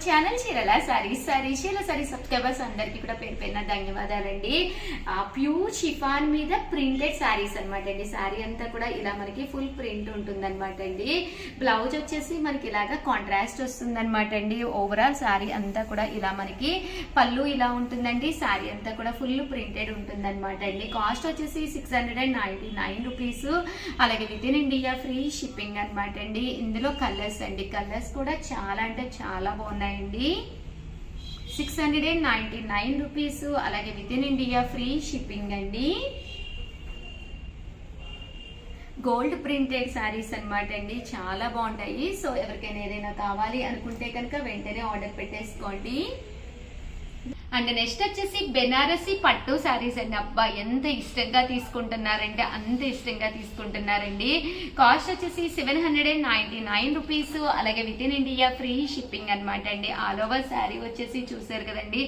Channel చీరల saris subscribers అందరికి కూడా పేరు పేరున ధన్యవాదాలండి. ప్యూర్ షిఫాన్ మీద ప్రింటెడ్ సారీస్ అనమాట అండి. సారీ అంతా కూడా ఇలా మనకి ఫుల్ ప్రింట్ ఉంటుంది అనమాట అండి. బ్లౌజ్ వచ్చేసి మనకి ఇలాగా కాంట్రాస్ట్ వస్తుంది అనమాట అండి. ఓవరాల్ సారీ అంతా కూడా ఇలా మనకి పళ్ళు ఇలా ఉంటుందండి. సారీ అంతా కూడా ఫుల్ ప్రింటెడ్ ఉంటుంది అనమాట అండి. కాస్ట్ వచ్చేసి 699 రూపీస్. అలాగే with in India free shipping అనమాట అండి. ఇందులో కలర్స్ అండి, కలర్స్ కూడా చాలా అంటే చాలా బాగున్నాయండి. 699 రూపీస్. అలాగే with in India free shipping అండి. గోల్డ్ ప్రింటెడ్ సారీస్ అనమాట అండి, చాలా బాగుంటాయి. సో ఎవరికైనా ఏదైనా కావాలి అనుకుంటే కనుక వెంటనే ఆర్డర్ పెట్టేసుకోండి. అండ్ నెక్స్ట్ వచ్చేసి బెనారసి పట్టు సారీస్ అండి. అబ్బా ఎంత ఇష్టంగా తీసుకుంటున్నారంటే అంత ఇష్టంగా తీసుకుంటున్నారండి. కాస్ట్ వచ్చేసి 799 రూపీస్. అలాగే with in India free shipping అనమాట అండి. ఆల్ ఓవర్ శారీ వచ్చేసి చూసారు కదండి,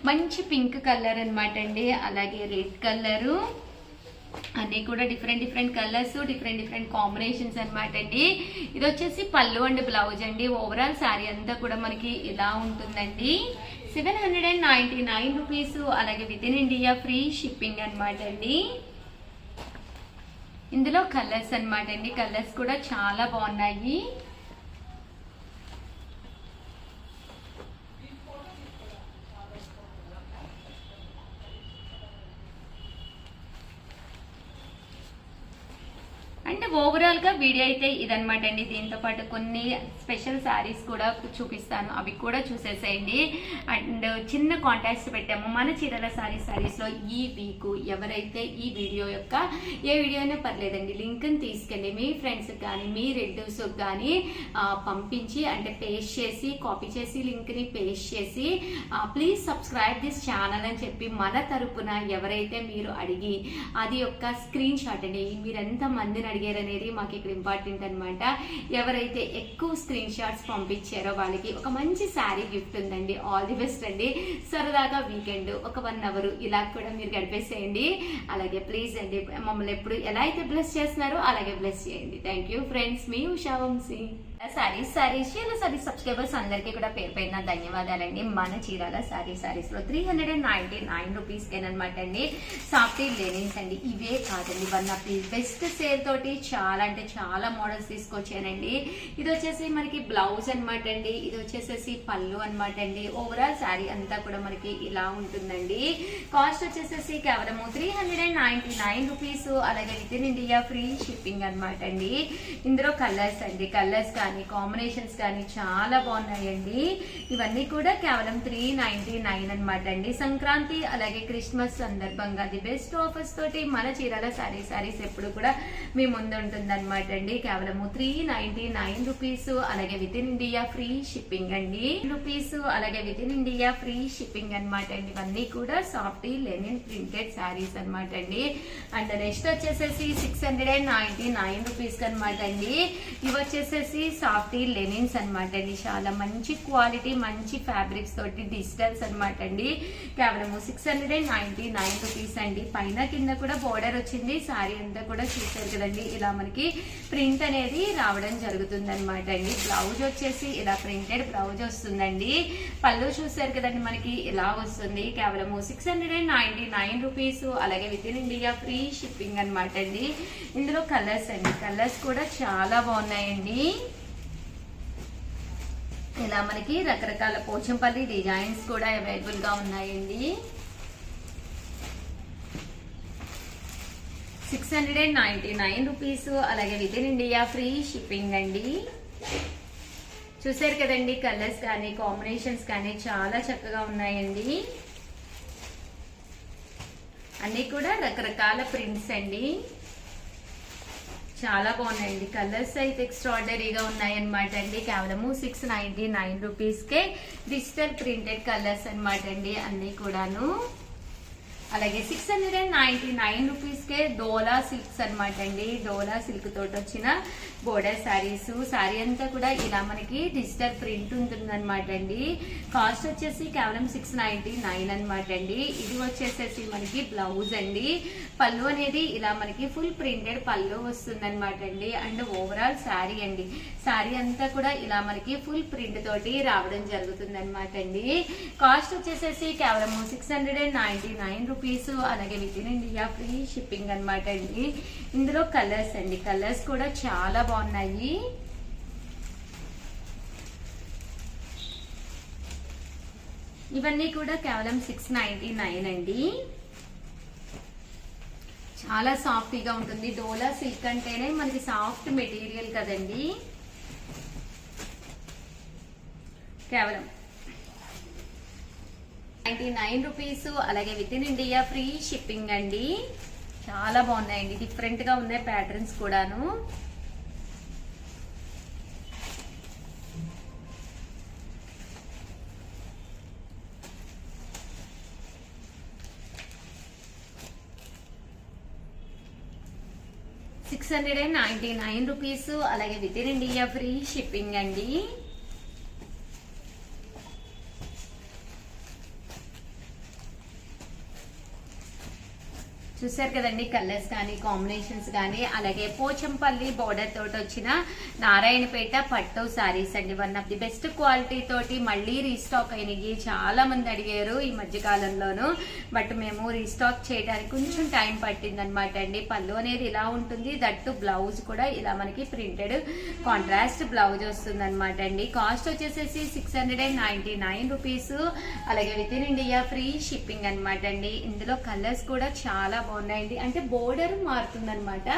మంచి పింక్ కలర్ అనమాట అండి. అలాగే రెడ్ కలరు, అన్నీ కూడా డిఫరెంట్ కలర్స్, డిఫరెంట్ కాంబినేషన్స్ అనమాట అండి. ఇది వచ్చేసి పళ్ళు అండ్ బ్లౌజ్ అండి. ఓవరాల్ శారీ అంతా కూడా మనకి ఇలా ఉంటుందండి. 799 రూపీస్. అలాగే with in India free shipping అనమాట అండి. ఇందులో కలర్స్ అనమాట అండి, కలర్స్ కూడా చాలా బాగున్నాయి. అండ్ ఓవరాల్ గా వీడియో అయితే ఇదనమాట అండి. దీంతో పాటు కొన్ని స్పెషల్ శారీస్ కూడా చూపిస్తాను, అవి కూడా చూసేసేయండి. అండ్ చిన్న కాంటాక్ట్స్ పెట్టాము మన చీరల సారీస్ లో. ఈ వీక్ ఎవరైతే ఈ వీడియో యొక్క ఏ వీడియో అయినా పర్లేదండి, లింక్ ని తీసుకెళ్ళి మీ ఫ్రెండ్స్ కానీ మీ రిలేటివ్స్ కానీ పంపించి, అంటే పేస్ట్ చేసి కాపీ చేసి లింక్ ని పేస్ట్ చేసి ప్లీజ్ సబ్స్క్రైబ్ దిస్ ఛానల్ అని చెప్పి మన తరపున ఎవరైతే మీరు అడిగి అది యొక్క స్క్రీన్ షాట్ అండి, మీరు ఎంత మందిని అడిగారు అనేది మాకు ఇక్కడ ఇంపార్టెంట్ అనమాట. ఎవరైతే ఎక్కువ స్క్రీన్ షాట్స్ పంపించారో వాళ్ళకి ఒక మంచి శారీ గిఫ్ట్ ఉందండి. ఆల్ ది బెస్ట్ అండి. సరదాగా వీకెండ్ ఒక 1 అవర్ ఇలా కూడా మీరు గడిపేసేయండి. అలాగే ప్లీజ్ అండి, మమ్మల్ని ఎప్పుడు ఎలా అయితే బ్లెస్ చేస్తున్నారో అలాగే బ్లెస్ చేయండి. థ్యాంక్ యూ ఫ్రెండ్స్, మీ ఉషా వంశీ. సారీస్ సబ్స్క్రైబర్స్ అందరికీ కూడా పేరు పైన ధన్యవాదాలండి. మన చీరాల సారీస్ లో 399 రూపీస్ కేనమాట అండి. సాఫ్టీ లెనిన్స్ అండి. ఇవే కాదండి, one of the best sale తోటి చాలా అంటే చాలా మోడల్స్ తీసుకొచ్చానండి. ఇది వచ్చేసి మనకి బ్లౌజ్ అనమాట అండి. ఇది వచ్చేసేసి పళ్ళు అనమాట అండి. ఓవరాల్ శారీ అంతా కూడా మనకి ఇలా ఉంటుందండి. కాస్ట్ వచ్చేసేసి కేవలం 399 రూపీస్. అలాగే with in India free shipping అనమాట అండి. ఇందులో కలర్స్ అండి, కలర్స్ కానీ కాంబినేషన్స్ కానీ చాలా బాగున్నాయండి. ఇవన్నీ కూడా కేవలం 399 అనమాట అండి. సంక్రాంతి అలాగే క్రిస్మస్ సందర్భంగా ది బెస్ట్ ఆఫర్స్ తోటి మన చీరాల సారీస్ ఎప్పుడు కూడా మీ ముందు ఉంటుంది అనమాట అండి. కేవలం 399 రూపీస్. అలాగే with in India free shipping అండి రూపీస్. అలాగే with in India free shipping అనమాట అండి. ఇవన్నీ కూడా సాఫ్టీ లెనిన్ ప్రింటెడ్ సారీస్ అనమాట అండి. అండ్ నెక్స్ట్ వచ్చేసేసి 699 రూపీస్ అనమాట అండి. ఇవి వచ్చేసేసి సాఫ్టీ లెనిన్స్ అనమాట అండి. చాలా మంచి క్వాలిటీ, మంచి ఫ్యాబ్రిక్స్ తోటి డిజిటల్స్ అనమాట అండి. కేవలం 699 రూపీస్ అండి. పైన కింద కూడా బోర్డర్ వచ్చింది. సారీ అంతా కూడా చూసారు కదండి, ఇలా మనకి ప్రింట్ అనేది రావడం జరుగుతుంది అనమాట అండి. బ్లౌజ్ వచ్చేసి ఇలా ప్రింటెడ్ బ్లౌజ్ వస్తుందండి. పళ్ళు చూసారు కదండి, మనకి ఇలా వస్తుంది. కేవలం 699 రూపీస్. అలాగే with in India free shipping అనమాట అండి. ఇందులో కలర్స్ అండి, కలర్స్ కూడా చాలా బాగున్నాయండి. ఇలా మనకి రకరకాల పోచంపల్లి డిజైన్స్ కూడా అవైలబుల్ గా ఉన్నాయండి. 699 రూపీస్. అలాగే with in India free shipping అండి. చూసారు కదండి, కలర్స్ కానీ కాంబినేషన్స్ కానీ చాలా చక్కగా ఉన్నాయండి. అన్ని కూడా రకరకాల ప్రింట్స్ అండి, చాలా బాగున్నాయండి. కలర్స్ అయితే ఎక్స్ట్రాడనరీగా ఉన్నాయన్నమాట అండి. కేవలము 699 రూపీస్కే డిజిటల్ ప్రింటెడ్ కలర్స్ అనమాట అండి అన్ని కూడాను. అలాగే 699 రూపీస్కే డోలా సిల్క్స్ అనమాట అండి. డోలా సిల్క్ తోటి వచ్చిన బోర్డర్ శారీస్. శారీ అంతా కూడా ఇలా మనకి డిజిటల్ ప్రింట్ ఉంటుందన్నమాట అండి. కాస్ట్ వచ్చేసి కేవలం 699 అనమాట అండి. ఇది వచ్చేసేసి మనకి బ్లౌజ్ అండి. పళ్ళు అనేది ఇలా మనకి ఫుల్ ప్రింటెడ్ పళ్ళు వస్తుంది అనమాట అండి. అండ్ ఓవరాల్ శారీ అండి. శారీ అంతా కూడా ఇలా మనకి ఫుల్ ప్రింట్ తోటి రావడం జరుగుతుంది అనమాట అండి. కాస్ట్ వచ్చేసేసి కేవలం 699 రూపీస్. అలాగే with in India free shipping అనమాట అండి. ఇందులో కలర్స్ అండి. కలర్స్ కూడా చాలా బాగున్నాయి. ఇవన్నీ కూడా కేవలం 699 అండి. చాలా సాఫ్ట్గా ఉంటుంది. డోలా సిల్క్ అంటేనే మనకి సాఫ్ట్ మెటీరియల్ కదండి. కేవలం 99 రూపీస్. అలాగే with in India free shipping అండి. చాలా బాగున్నాయండి. డిఫరెంట్ గా ఉన్నాయి ప్యాటర్న్స్ కూడాను. ₹699 రూపీస్. అలాగే with in India free shipping అండి. చూసారు కదండి, కలర్స్ కానీ కాంబినేషన్స్ కానీ. అలాగే పోచంపల్లి బోర్డర్ తోటి వచ్చిన నారాయణపేట పట్టు సారీస్ అండి. One of the best quality తోటి మళ్ళీ రీస్టాక్ అయినవి. చాలా మంది అడిగారు ఈ మధ్య కాలంలోను. బట్ మేము రీస్టాక్ చేయడానికి కొంచెం టైం పట్టింది అనమాట అండి. పళ్ళు అనేది ఇలా ఉంటుంది. దట్టు బ్లౌజ్ కూడా ఇలా మనకి ప్రింటెడ్ కాంట్రాస్ట్ బ్లౌజ్ వస్తుంది అనమాట అండి. కాస్ట్ వచ్చేసేసి 699 రూపీస్. అలాగే with in India free shipping అనమాట అండి. ఇందులో కలర్స్ కూడా చాలా బాగున్నాయండి. అంటే బోర్డర్ మారుతుంది అనమాట.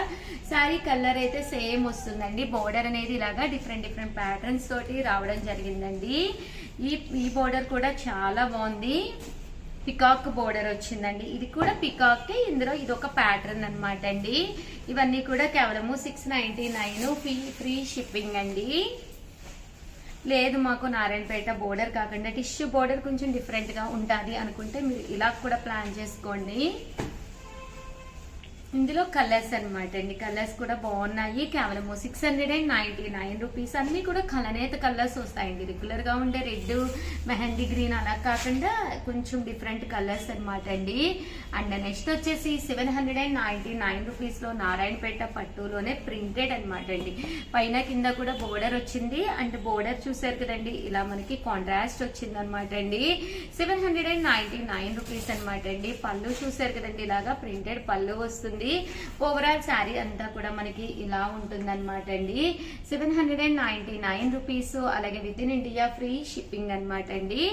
శారీ కలర్ అయితే సేమ్ వస్తుందండి. బోర్డర్ అనేది ఇలాగా డిఫరెంట్ ప్యాటర్న్స్ తోటి రావడం జరిగిందండి. ఈ బోర్డర్ కూడా చాలా బాగుంది. పికాక్ బోర్డర్ వచ్చిందండి. ఇది కూడా పికాక్. ఇందులో ఇది ఒక ప్యాటర్న్ అనమాట అండి. ఇవన్నీ కూడా కేవలము 699 ఫ్రీ షిప్పింగ్ అండి. లేదు మాకు నారాయణపేట బోర్డర్ కాకుండా టిష్యూ బోర్డర్ కొంచెం డిఫరెంట్ గా ఉంటుంది అనుకుంటే మీరు ఇలా కూడా ప్లాన్ చేసుకోండి. ఇందులో కలర్స్ అనమాట అండి. కలర్స్ కూడా బాగున్నాయి. కేవలం 699 రూపీస్. అన్ని కూడా కలనేత కలర్స్ వస్తాయండి. రెగ్యులర్ గా ఉండే రెడ్, మెహందీ గ్రీన్ అలా కాకుండా కొంచెం డిఫరెంట్ కలర్స్ అనమాట అండి. అండ్ నెక్స్ట్ వచ్చేసి 799 రూపీస్ లో నారాయణపేట పట్టులోనే ప్రింటెడ్ అనమాట అండి. పైన కింద కూడా బోర్డర్ వచ్చింది. అండ్ బోర్డర్ చూసారు కదండి, ఇలా మనకి కాంట్రాస్ట్ వచ్చింది అనమాట అండి. 799 రూపీస్ అనమాట అండి. పళ్ళు చూసారు కదండి, ఇలాగా ప్రింటెడ్ పళ్ళు వస్తుంది. ఓవరాల్ శారీ అంతా కూడా మనకి ఇలా ఉంటుంది అనమాట అండి. 799 రూపీస్. అలాగే with in India free shipping అనమాట అండి.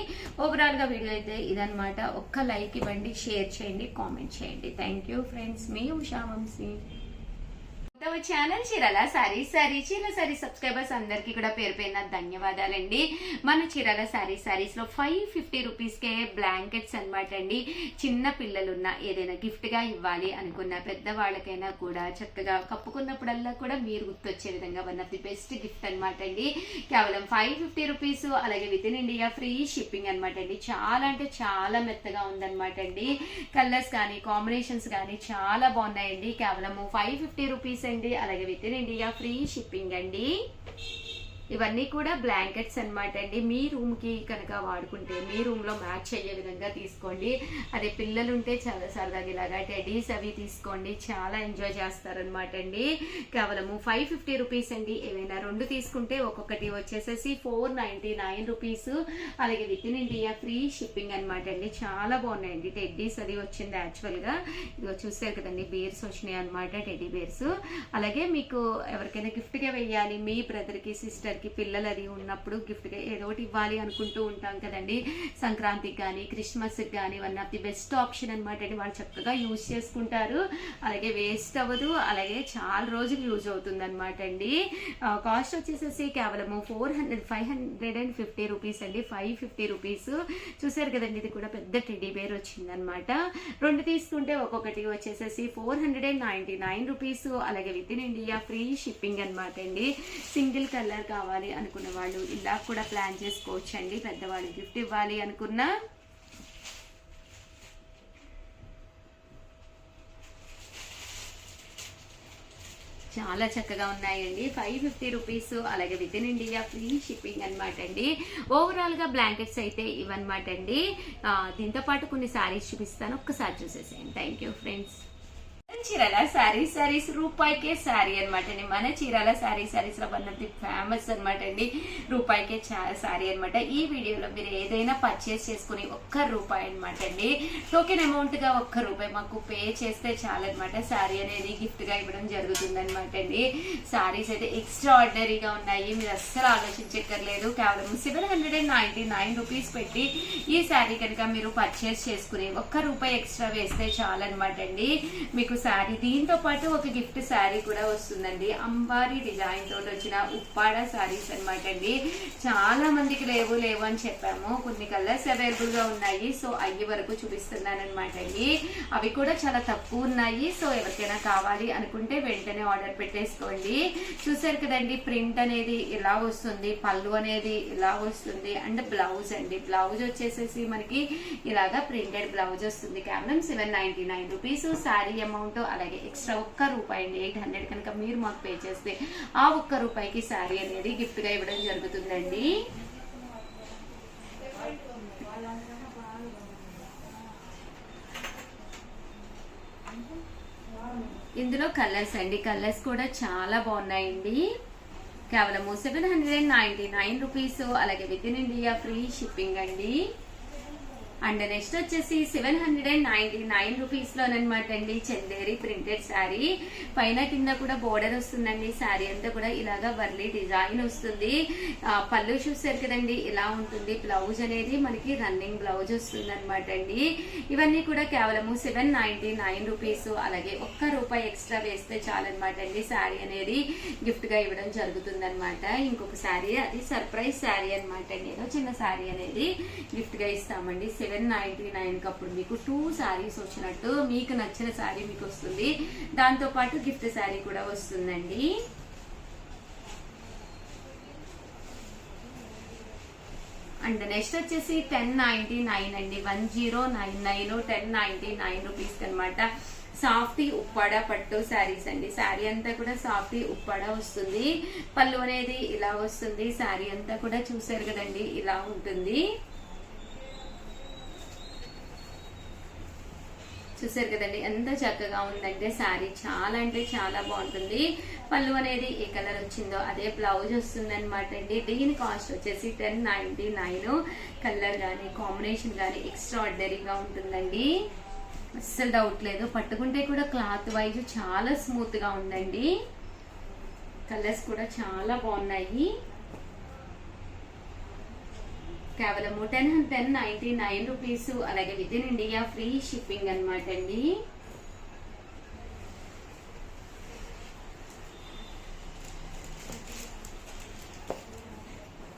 ఓవరాల్ గా వీడియో అయితే ఇదనమాట. ఒక్క లైక్ ఇవ్వండి, షేర్ చేయండి, కామెంట్ చేయండి. Thank you friends. మీ Usha Vamsi. Channel Chirala Chirala saree subscribers అందరికీ కూడా పేరు పేరున ధన్యవాదాలండి. మన చీరాల సారీస్ లో 550 రూపీస్కే బ్లాంకెట్స్ అనమాట అండి. చిన్న పిల్లలున్న ఏదైనా గిఫ్ట్ గా ఇవ్వాలి అనుకున్న పెద్దవాళ్ళకైనా కూడా చక్కగా కప్పుకున్నప్పుడల్లా కూడా మీరు గుర్తొచ్చే విధంగా one of the best gift అనమాట అండి. కేవలం 550 రూపీస్. అలాగే with in India free shipping అనమాట అండి. చాలా అంటే చాలా మెత్తగా ఉందన్నమాట అండి. కలర్స్ కానీ కాంబినేషన్స్ కానీ చాలా బాగున్నాయండి. కేవలం 550 రూపీస్ అండి. అలాగే with in India free shipping అండి. ఇవన్నీ కూడా బ్లాంకెట్స్ అనమాట అండి. మీ రూమ్ కి కనుక వాడుకుంటే మీ రూమ్ లో మ్యాచ్ అయ్యే విధంగా తీసుకోండి. అదే పిల్లలు ఉంటే చాలా సరదాగా ఇలాగా టెడీస్ అవి తీసుకోండి, చాలా ఎంజాయ్ చేస్తారనమాట అండి. కేవలము 550 రూపీస్ అండి. ఏవైనా రెండు తీసుకుంటే ఒక్కొక్కటి వచ్చేసేసి 499 రూపీస్. అలాగే with in India free shipping అనమాట అండి. చాలా బాగున్నాయండి. టెడ్డీస్ అది వచ్చింది యాక్చువల్ గా. ఇదిగో చూసారు కదండి, బేర్స్ వచ్చినాయి అనమాట, టెడ్డీ బేర్స్. అలాగే మీకు ఎవరికైనా గిఫ్ట్ గా వెయ్యాలి, మీ బ్రదర్ కి సిస్టర్ కి పిల్లలు అది ఉన్నప్పుడు గిఫ్ట్ గా ఏదో ఒకటి ఇవ్వాలి అనుకుంటూ ఉంటాం కదండి. సంక్రాంతికి కానీ క్రిస్మస్ కి కానీ one of the best option అనమాట అండి. వాళ్ళు చక్కగా యూజ్ చేసుకుంటారు, అలాగే వేస్ట్ అవ్వదు, అలాగే చాలా రోజులు యూజ్ అవుతుంది అనమాట అండి. కాస్ట్ వచ్చేసేసి కేవలము 550 రూపీస్ అండి. 550 రూపీస్. చూసారు కదండి, ఇది కూడా పెద్ద టెడ్డీ బేర్ వచ్చింది అనమాట. రెండు తీసుకుంటే ఒక్కొక్కటి వచ్చేసేసి 499 రూపీస్. అలాగే with in India free shipping అనమాట అండి. సింగిల్ కలర్ కావాలి అనుకున్న వాళ్ళు ఇలా కూడా ప్లాన్ చేసుకోవచ్చు అండి. పెద్దవాళ్ళు గిఫ్ట్ ఇవ్వాలి అనుకున్నా చాలా చక్కగా ఉన్నాయండి. 550 రూపీస్, అలాగే with in India free shipping అనమాట అండి. ఓవరాల్ గా బ్లాంకెట్స్ అయితే ఇవన్నమాట అండి. దీంతో పాటు కొన్ని శారీస్ చూపిస్తాను, ఒక్కసారి చూసేసేయండి. Thank you friends. Chirala saris రూపాయికే శారీ అనమాట అండి. మన చీరాల శారీస్ లో వన్ ఆఫ్ ది ఫేమస్ అనమాట అండి. రూపాయికే శారీ అనమాట. ఈ వీడియోలో మీరు ఏదైనా పర్చేస్ చేసుకుని ₹1 అనమాట అండి. టోకెన్ అమౌంట్ గా ₹1 మాకు పే చేస్తే చాలన్నమాట. శారీ అనేది గిఫ్ట్ గా ఇవ్వడం జరుగుతుంది అనమాట అండి. శారీస్ అయితే ఎక్స్ట్రా ఆర్డినరీగా ఉన్నాయి, మీరు అస్సలు ఆలోచించక్కర్లేదు. కేవలం 799 రూపీస్ పెట్టి ఈ శారీ కనుక మీరు పర్చేస్ చేసుకుని ₹1 ఎక్స్ట్రా వేస్తే చాలన్నమాట అండి. మీకు శారీ దీంతో పాటు ఒక గిఫ్ట్ శారీ కూడా వస్తుందండి. అంబారీ డిజైన్ తోటి వచ్చిన ఉప్పాడ శారీస్ అనమాట అండి. చాలా మందికి లేవు అని చెప్పాము, కొన్ని కలర్స్ అవైలబుల్ గా ఉన్నాయి. సో అయ్యి వరకు చూపిస్తున్నాను అనమాట అండి. అవి కూడా చాలా తక్కువ ఉన్నాయి. సో ఎవరికైనా కావాలి అనుకుంటే వెంటనే ఆర్డర్ పెట్టేసుకోండి. చూసారు కదండి, ప్రింట్ అనేది ఇలా వస్తుంది, పళ్ళు అనేది ఇలా వస్తుంది, అండ్ బ్లౌజ్ అండి. బ్లౌజ్ వచ్చేసేసి మనకి ఇలాగా ప్రింటెడ్ బ్లౌజ్ వస్తుంది. కేవలం 799 రూపీస్ శారీ అమౌంట్. అలాగే ఎక్స్ట్రా ₹1 అండి. 800 కనుక మీరు మాకు పే చేస్తే ఆ ₹1కి శారీ అనేది గిఫ్ట్ గా ఇవ్వడం జరుగుతుందండి. ఇందులో కలర్స్ అండి, కలర్స్ కూడా చాలా బాగున్నాయండి. కేవలము 799 రూపీస్, అలాగే with in India free shipping అండి. అండ్ నెక్స్ట్ వచ్చేసి 799 రూపీస్ లోనమాట అండి. చందేరి ప్రింటెడ్ శారీ, పైన కింద కూడా బోర్డర్ వస్తుందండి. శారీ అంతా కూడా ఇలాగా వర్లీ డిజైన్ వస్తుంది. పళ్ళు చూసారు కదండి, ఇలా ఉంటుంది. బ్లౌజ్ అనేది మనకి రన్నింగ్ బ్లౌజ్ వస్తుంది అనమాట అండి. ఇవన్నీ కూడా కేవలము 799 రూపీస్, అలాగే ₹1 ఎక్స్ట్రా వేస్తే చాలన్నమాట అండి. శారీ అనేది గిఫ్ట్ గా ఇవ్వడం జరుగుతుంది అనమాట. ఇంకొక శారీ, అది సర్ప్రైజ్ శారీ అనమాట అండి. ఏదో చిన్న శారీ అనేది గిఫ్ట్ గా ఇస్తామండి. 799 అప్పుడు మీకు 2 శారీస్ వచ్చినట్టు, మీకు నచ్చిన శారీ మీకు వస్తుంది. దాంతో పాటు గిఫ్ట్ శారీ కూడా వస్తుందండి. అండ్ నెక్స్ట్ వచ్చేసి 1099 అండి. 1099 1099 రూపీస్ అనమాట. సాఫ్టీ ఉప్పాడ పట్టు శారీస్ అండి. శారీ అంతా కూడా సాఫ్టీ ఉప్పాడ వస్తుంది. పళ్ళు అనేది ఇలా వస్తుంది. శారీ అంతా కూడా చూసారు కదండి, ఇలా ఉంటుంది. చూసారు కదండి, ఎంత చక్కగా ఉందంటే శారీ చాలా అంటే చాలా బాగుంటుంది. పళ్ళు అనేది ఏ కలర్ వచ్చిందో అదే బ్లౌజ్ వస్తుంది అనమాట అండి. దీని కాస్ట్ వచ్చేసి 1099. కలర్ కానీ కాంబినేషన్ కానీ ఎక్స్ట్రా ఆర్డినరీగా ఉంటుందండి, అస్సలు డౌట్ లేదు. పట్టుకుంటే కూడా క్లాత్ వైజ్ చాలా స్మూత్ గా ఉందండి. కలర్స్ కూడా చాలా బాగున్నాయి. కేవలము 1099 రూపీస్, అలాగే with in India free shipping అనమాట అండి.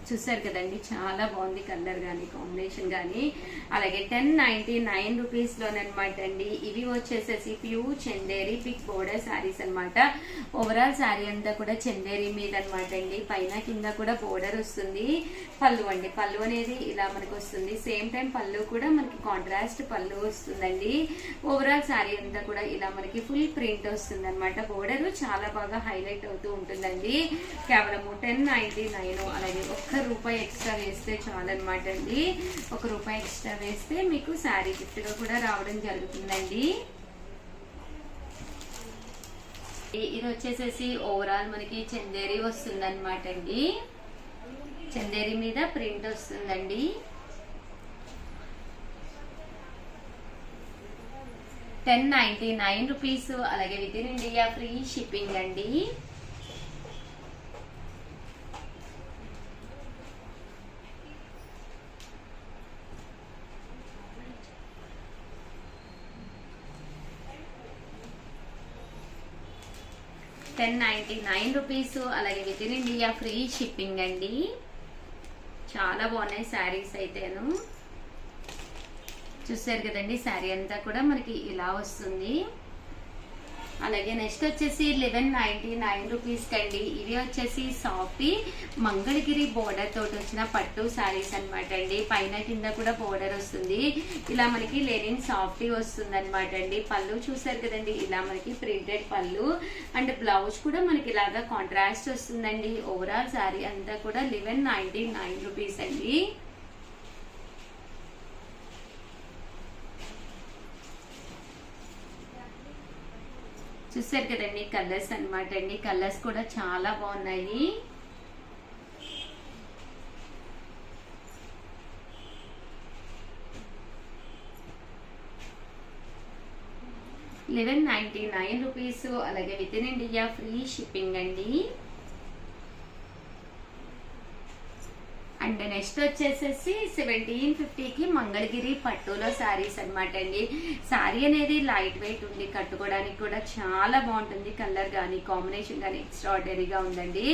చూసారు కదండి, చాలా బాగుంది కలర్ కానీ కాంబినేషన్ కానీ. అలాగే 1099 రూపీస్ లోనమాట అండి. ఇవి వచ్చేసేసి pure Chanderi big border sarees అనమాట. ఓవరాల్ శారీ అంతా కూడా చందేరి మీద అనమాట అండి. పైన కింద కూడా బోర్డర్ వస్తుంది. పళ్ళు అండి, పళ్ళు అనేది ఇలా మనకు వస్తుంది. సేమ్ టైం పళ్ళు కూడా మనకి కాంట్రాస్ట్ పళ్ళు వస్తుందండి. ఓవరాల్ శారీ అంతా కూడా ఇలా మనకి ఫుల్ ప్రింట్ వస్తుంది అనమాట. బోర్డర్ చాలా బాగా హైలైట్ అవుతూ ఉంటుందండి. కేవలం 1099, అలాగే ₹1 ఎక్స్ట్రా వేస్తే చాలన్నమాట అండి. ₹1 ఎక్స్ట్రా వేస్తే మీకు శారీ గిఫ్ట్ గా కూడా రావడం జరుగుతుందండి. ఇది వచ్చేసేసి ఓవరాల్ మనకి చందేరి వస్తుంది అనమాట అండి. చందేరి మీద ప్రింట్ వస్తుందండి. ₹1099, అలాగే with in India free shipping అండి. ₹1099, అలాగే with in India free shipping అండి. చాలా బాగున్నాయి శారీస్ అయితేను. చూసారు కదండి, శారీ అంతా కూడా మనకి ఇలా వస్తుంది. అలాగే నెక్స్ట్ వచ్చేసి 1199 రూపీస్ కండి. ఇవి వచ్చేసి సాఫ్టీ మంగళగిరి బోర్డర్ తోటి వచ్చిన పట్టు శారీస్ అనమాట అండి. పైన కింద కూడా బోర్డర్ వస్తుంది. ఇలా మనకి లెనిన్ సాఫ్టీ వస్తుంది అనమాట అండి. పళ్ళు చూసారు కదండి, ఇలా మనకి ప్రింటెడ్ పళ్ళు అండ్ బ్లౌజ్ కూడా మనకి ఇలాగా కాంట్రాస్ట్ వస్తుందండి. ఓవరాల్ శారీ అంతా కూడా 1199 రూపీస్ అండి. చూసారు కదండి కలర్స్ అనమాట అండి. కలర్స్ కూడా చాలా బాగున్నాయి. ₹1199 అలాగే with in India free shipping అండి. అండ్ నెక్స్ట్ వచ్చేసేసి 1750కి మంగళగిరి పట్టులో శారీస్ అనమాట అండి. శారీ అనేది లైట్ వెయిట్ ఉంది, కట్టుకోవడానికి కూడా చాలా బాగుంటుంది. కలర్ కానీ కాంబినేషన్ కానీ ఎక్స్ట్రాడినరీగా ఉందండి.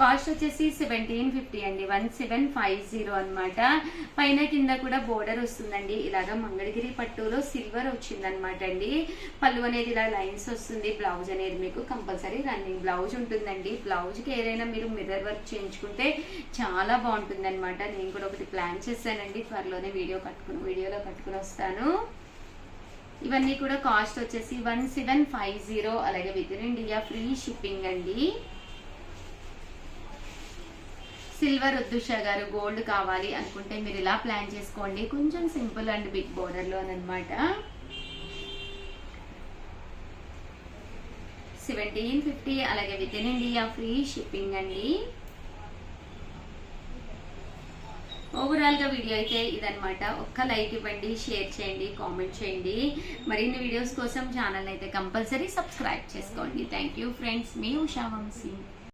కాస్ట్ వచ్చేసి 1750 అండి, 1750 అనమాట. పైన కింద కూడా బోర్డర్ వస్తుందండి. ఇలాగా మంగళగిరి పట్టులో సిల్వర్ వచ్చింది అనమాట అండి. పళ్ళు అనేది ఇలా లైన్స్ వస్తుంది. బ్లౌజ్ అనేది మీకు కంపల్సరీ రన్నింగ్ బ్లౌజ్ ఉంటుందండి. బ్లౌజ్కి ఏదైనా మీరు మిర్రర్ వర్క్ చేయించుకుంటే చాలా బాగుంటుంది అనమాట. నేను కూడా ఒకటి ప్లాన్ చేశానండి, త్వరలోనే వీడియోలో కట్టుకుని వస్తాను. ఇవన్నీ కూడా కాస్ట్ వచ్చేసి 1750 అలాగే with in India free shipping అండి. సిల్వర్ వద్దు ఉషా గారు, గోల్డ్ కావాలి అనుకుంటే మీరు ఇలా ప్లాన్ చేసుకోండి. కొంచెం సింపుల్ అండ్ బిగ్ బోర్డర్ లో అనమాట. 1750 అలాగే with in India free shipping అండి. ఓవరాల్ గా వీడియో అయితే ఇదనమాట. ఒక్క లైక్ ఇవ్వండి, షేర్ చేయండి, కామెంట్ చేయండి. మరిన్ని వీడియోస్ కోసం ఛానల్ అయితే కంపల్సరీ సబ్స్క్రైబ్ చేసుకోండి. థ్యాంక్ యూ ఫ్రెండ్స్, మీ ఉషా వంశీ.